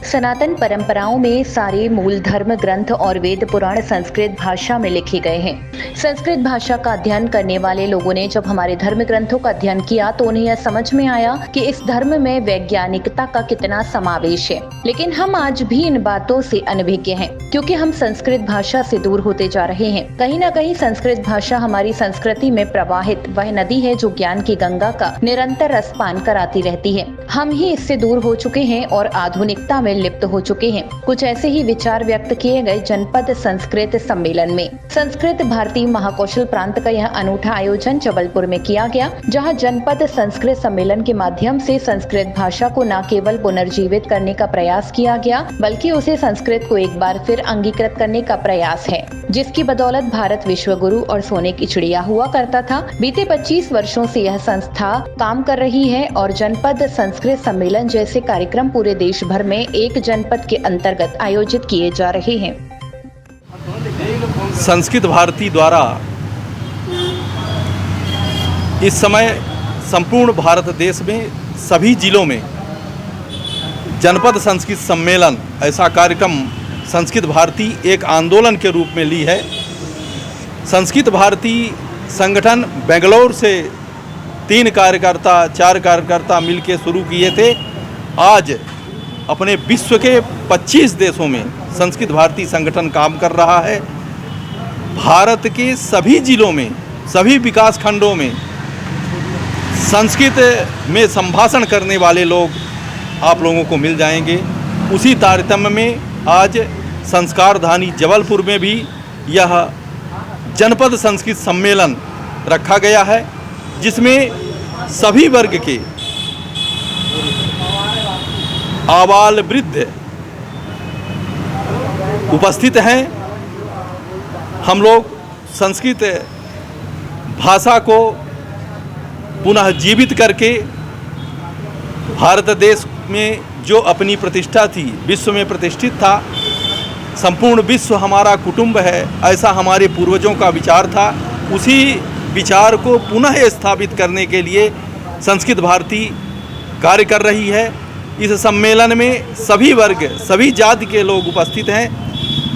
सनातन परंपराओं में सारे मूल धर्म ग्रंथ और वेद पुराण संस्कृत भाषा में लिखे गए हैं। संस्कृत भाषा का अध्ययन करने वाले लोगों ने जब हमारे धर्म ग्रंथों का अध्ययन किया तो उन्हें यह समझ में आया कि इस धर्म में वैज्ञानिकता का कितना समावेश है। लेकिन हम आज भी इन बातों से अनभिज्ञ हैं, क्योंकि हम संस्कृत भाषा से दूर होते जा रहे हैं। कहीं न कहीं संस्कृत भाषा हमारी संस्कृति में प्रवाहित वह नदी है जो ज्ञान की गंगा का निरंतर रसपान कराती रहती है। हम ही इससे दूर हो चुके हैं और आधुनिकता में लिप्त हो चुके हैं। कुछ ऐसे ही विचार व्यक्त किए गए जनपद संस्कृत सम्मेलन में। संस्कृत भारतीय महाकौशल प्रांत का यह अनूठा आयोजन जबलपुर में किया गया, जहां जनपद संस्कृत सम्मेलन के माध्यम से संस्कृत भाषा को न केवल पुनर्जीवित करने का प्रयास किया गया, बल्कि उसे संस्कृत को एक बार फिर अंगीकृत करने का प्रयास है, जिसकी बदौलत भारत विश्व गुरु और सोने की चिड़िया हुआ करता था। बीते 25 वर्षों से यह संस्था काम कर रही है और जनपद संस्कृत सम्मेलन जैसे कार्यक्रम पूरे देश भर में एक जनपद के अंतर्गत आयोजित किए जा रहे हैं। संस्कृत भारती द्वारा इस समय संपूर्ण भारत देश में सभी जिलों में जनपद संस्कृत सम्मेलन ऐसा कार्यक्रम संस्कृत भारती एक आंदोलन के रूप में ली है। संस्कृत भारती संगठन बेंगलोर से 4 कार्यकर्ता मिलकर शुरू किए थे। आज अपने विश्व के 25 देशों में संस्कृत भारती संगठन काम कर रहा है। भारत के सभी जिलों में, सभी विकास खंडों में संस्कृत में संभाषण करने वाले लोग आप लोगों को मिल जाएंगे। उसी तारतम्य में आज संस्कारधानी जबलपुर में भी यह जनपद संस्कृत सम्मेलन रखा गया है, जिसमें सभी वर्ग के आबाल वृद्ध उपस्थित हैं। हम लोग संस्कृत भाषा को पुनः जीवित करके भारत देश में जो अपनी प्रतिष्ठा थी, विश्व में प्रतिष्ठित था, संपूर्ण विश्व हमारा कुटुंब है, ऐसा हमारे पूर्वजों का विचार था। उसी विचार को पुनः स्थापित करने के लिए संस्कृत भारती कार्य कर रही है। इस सम्मेलन में सभी वर्ग, सभी जाति के लोग उपस्थित हैं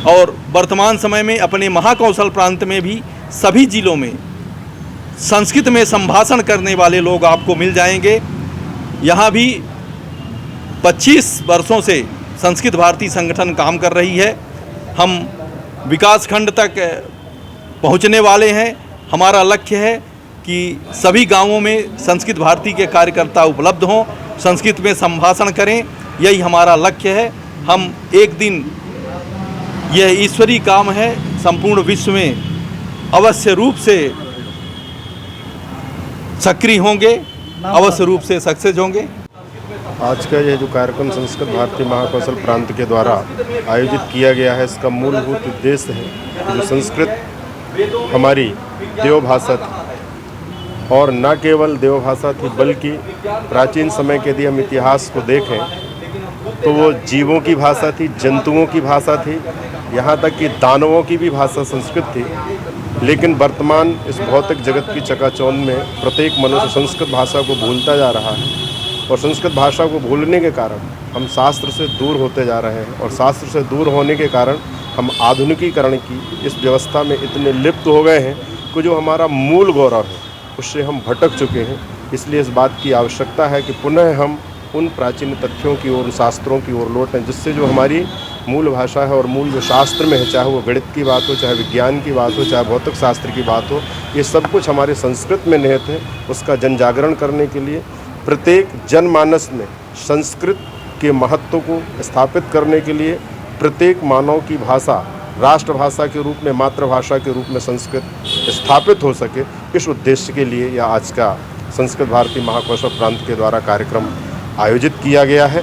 और वर्तमान समय में अपने महाकौशल प्रांत में भी सभी जिलों में संस्कृत में संभाषण करने वाले लोग आपको मिल जाएंगे। यहाँ भी 25 वर्षों से संस्कृत भारती संगठन काम कर रही है। हम विकास खंड तक पहुँचने वाले हैं। हमारा लक्ष्य है कि सभी गांवों में संस्कृत भारती के कार्यकर्ता उपलब्ध हों, संस्कृत में संभाषण करें, यही हमारा लक्ष्य है। हम एक दिन, यह ईश्वरीय काम है, संपूर्ण विश्व में अवश्य रूप से सक्रिय होंगे, अवश्य रूप से सक्सेस होंगे। आज का यह जो कार्यक्रम संस्कृत भारती महाकौशल प्रांत के द्वारा आयोजित किया गया है, इसका मूलभूत उद्देश्य है कि जो संस्कृत हमारी देवभाषा थी, और न केवल देवभाषा थी बल्कि प्राचीन समय के यदि हम इतिहास को देखें तो वो जीवों की भाषा थी, जंतुओं की भाषा थी, यहाँ तक कि दानवों की भी भाषा संस्कृत थी। लेकिन वर्तमान इस भौतिक जगत की चकाचौंध में प्रत्येक मनुष्य संस्कृत भाषा को भूलता जा रहा है, और संस्कृत भाषा को भूलने के कारण हम शास्त्र से दूर होते जा रहे हैं, और शास्त्र से दूर होने के कारण हम आधुनिकीकरण की इस व्यवस्था में इतने लिप्त हो गए हैं कि जो हमारा मूल गौरव है उससे हम भटक चुके हैं। इसलिए इस बात की आवश्यकता है कि पुनः हम उन प्राचीन तथ्यों की ओर, शास्त्रों की ओर लौटें, जिससे जो हमारी मूल भाषा है और मूल जो शास्त्र में है, चाहे वो गणित की बात हो, चाहे विज्ञान की बात हो, चाहे भौतिक शास्त्र की बात हो, ये सब कुछ हमारे संस्कृत में निहित है। उसका जन जागरण करने के लिए प्रत्येक जनमानस में संस्कृत के महत्व को स्थापित करने के लिए प्रत्येक मानव की भाषा राष्ट्रभाषा के रूप में, मातृभाषा के रूप में संस्कृत स्थापित हो सके, इस उद्देश्य के लिए यह आज का संस्कृत भारती महाकौशल प्रांत के द्वारा कार्यक्रम आयोजित किया गया है।